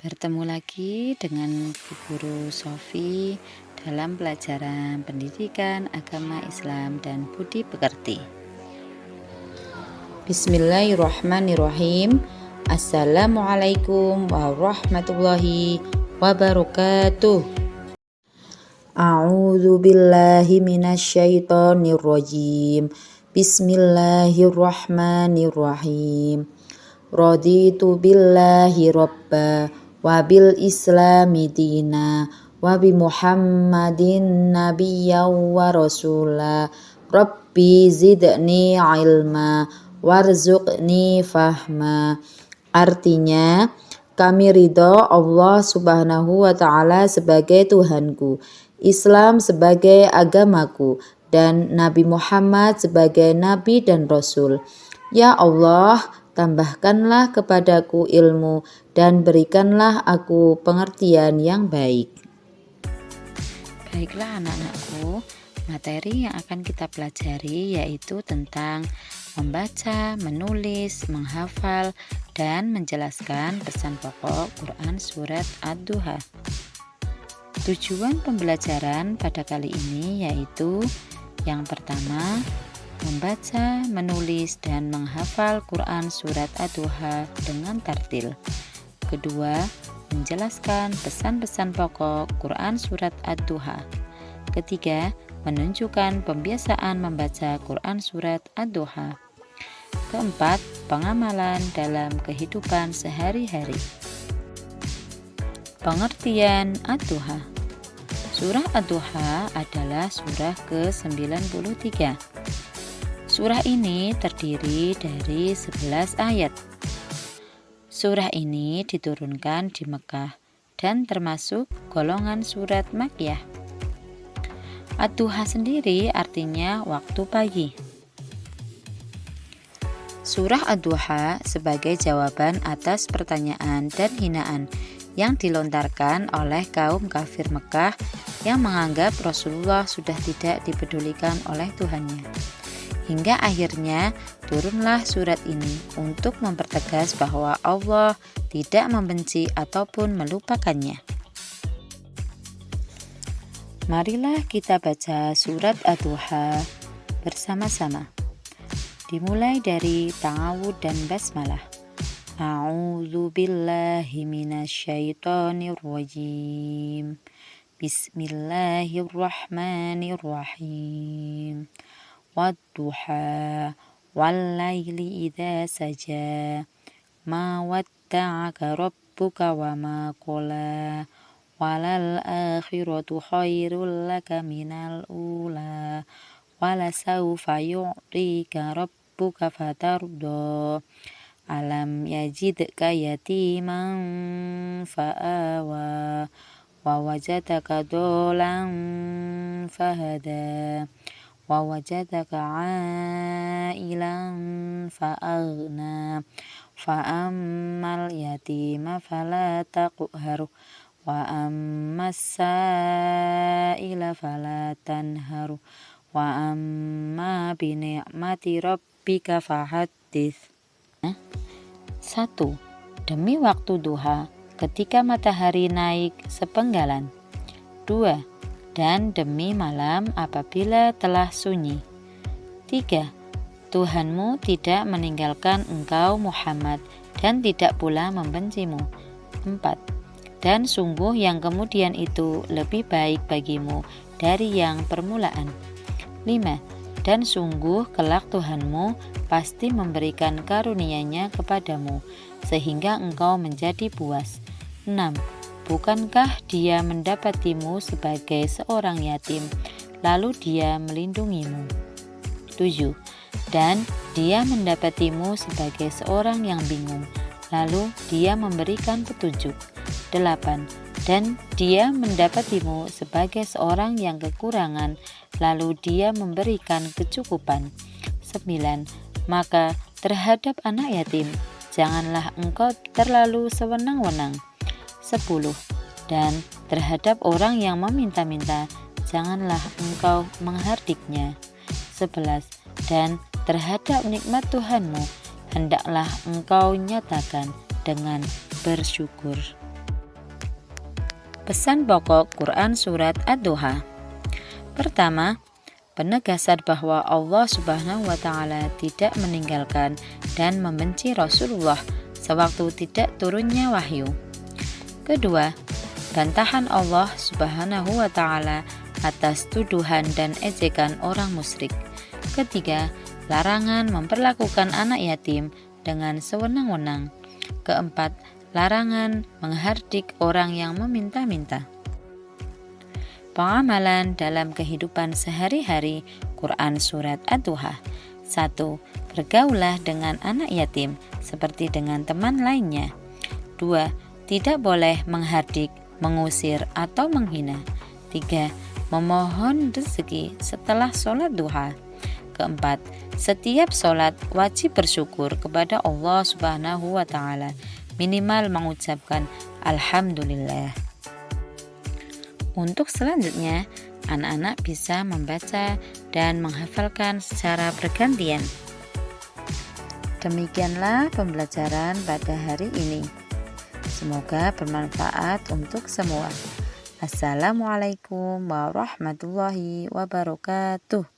Bertemu lagi dengan Bu Guru Sofi dalam pelajaran pendidikan agama Islam dan budi pekerti. Bismillahirrahmanirrahim. Assalamualaikum warahmatullahi wabarakatuh. A'udzu billahi minasyaitonir rajim. Bismillahirrahmanirrahim. Raditu billahi robba wa bil islami dina wa bi Muhammadin nabiyya wa rasula. Rabbi zidni ilma warzuqni fahma. Artinya, kami ridho Allah subhanahu wa ta'ala sebagai Tuhanku, Islam sebagai agamaku, dan Nabi Muhammad sebagai Nabi dan Rasul. Ya Allah, tambahkanlah kepadaku ilmu dan berikanlah aku pengertian yang baik. Baiklah anak-anakku, materi yang akan kita pelajari yaitu tentang membaca, menulis, menghafal, dan menjelaskan pesan pokok Quran Surat Ad-Duha. Tujuan pembelajaran pada kali ini yaitu yang pertama, membaca, menulis, dan menghafal Quran Surat Ad-Duha dengan tartil. Kedua, menjelaskan pesan-pesan pokok Quran Surat Ad-Duha. Ketiga, menunjukkan pembiasaan membaca Quran Surat Ad-Duha. Keempat, pengamalan dalam kehidupan sehari-hari. Pengertian Ad-Duha. Surah Ad-Duha adalah surah ke-93. Surah ini terdiri dari 11 ayat. Surah ini diturunkan di Mekah dan termasuk golongan surat Makkiyah. Ad-Duha sendiri artinya waktu pagi. Surah Ad-Duha sebagai jawaban atas pertanyaan dan hinaan yang dilontarkan oleh kaum kafir Mekah yang menganggap Rasulullah sudah tidak dipedulikan oleh Tuhannya. Hingga akhirnya turunlah surat ini untuk mempertegas bahwa Allah tidak membenci ataupun melupakannya. Marilah kita baca surat Ad-Duha bersama-sama. Dimulai dari ta'awud dan basmalah. A'udzu billahi minasyaitonir rajim. Bismillahirrahmanirrahim. Wadduha wallaili idza saja. Ma wadda'aka rabbuka wa ma qala. Walal akhiratu khairul laka minal ula. Walasawfa yu'tika rabbuka fatarda. Alam yajidka yatiman fa'awa. Wa wajadaka dolan fahada. Wa wajadaka ailan fa'aghna. Fa'ammal yatima fala taqhar. Wa ammas sa'ila fala tanhar. Wa amma bi ni'mati rabbika fahaddits. 1. Demi waktu duha ketika matahari naik sepenggalan. 2. Dan demi malam apabila telah sunyi. 3. Tuhanmu tidak meninggalkan engkau Muhammad dan tidak pula membencimu. 4. Dan sungguh yang kemudian itu lebih baik bagimu dari yang permulaan. 5. Dan sungguh kelak Tuhanmu pasti memberikan karunia-Nya kepadamu, sehingga engkau menjadi puas. 6. Bukankah Dia mendapatimu sebagai seorang yatim, lalu Dia melindungimu? 7. Dan Dia mendapatimu sebagai seorang yang bingung, lalu Dia memberikan petunjuk. 8. Dan Dia mendapatimu sebagai seorang yang kekurangan, lalu Dia memberikan kecukupan. 9. Maka terhadap anak yatim, janganlah engkau terlalu sewenang-wenang. 10. Dan terhadap orang yang meminta-minta, janganlah engkau menghardiknya. 11. Dan terhadap nikmat Tuhanmu, hendaklah engkau nyatakan dengan bersyukur. Pesan pokok Quran Surat Ad-Duha. Pertama, penegasan bahwa Allah Subhanahu wa Ta'ala tidak meninggalkan dan membenci Rasulullah sewaktu tidak turunnya wahyu. Kedua, bantahan Allah Subhanahu wa Ta'ala atas tuduhan dan ejekan orang musyrik. Ketiga, larangan memperlakukan anak yatim dengan sewenang-wenang. Keempat, larangan menghardik orang yang meminta-minta. Pengamalan dalam kehidupan sehari-hari Quran Surat Ad-Duha. 1. Bergaulah dengan anak yatim seperti dengan teman lainnya. 2. Tidak boleh menghardik, mengusir, atau menghina. 3. Memohon rezeki setelah sholat duha. Keempat, setiap sholat wajib bersyukur kepada Allah Subhanahu wa Ta'ala, minimal mengucapkan Alhamdulillah. Untuk selanjutnya, anak-anak bisa membaca dan menghafalkan secara bergantian. Demikianlah pembelajaran pada hari ini. Semoga bermanfaat untuk semua. Assalamualaikum warahmatullahi wabarakatuh.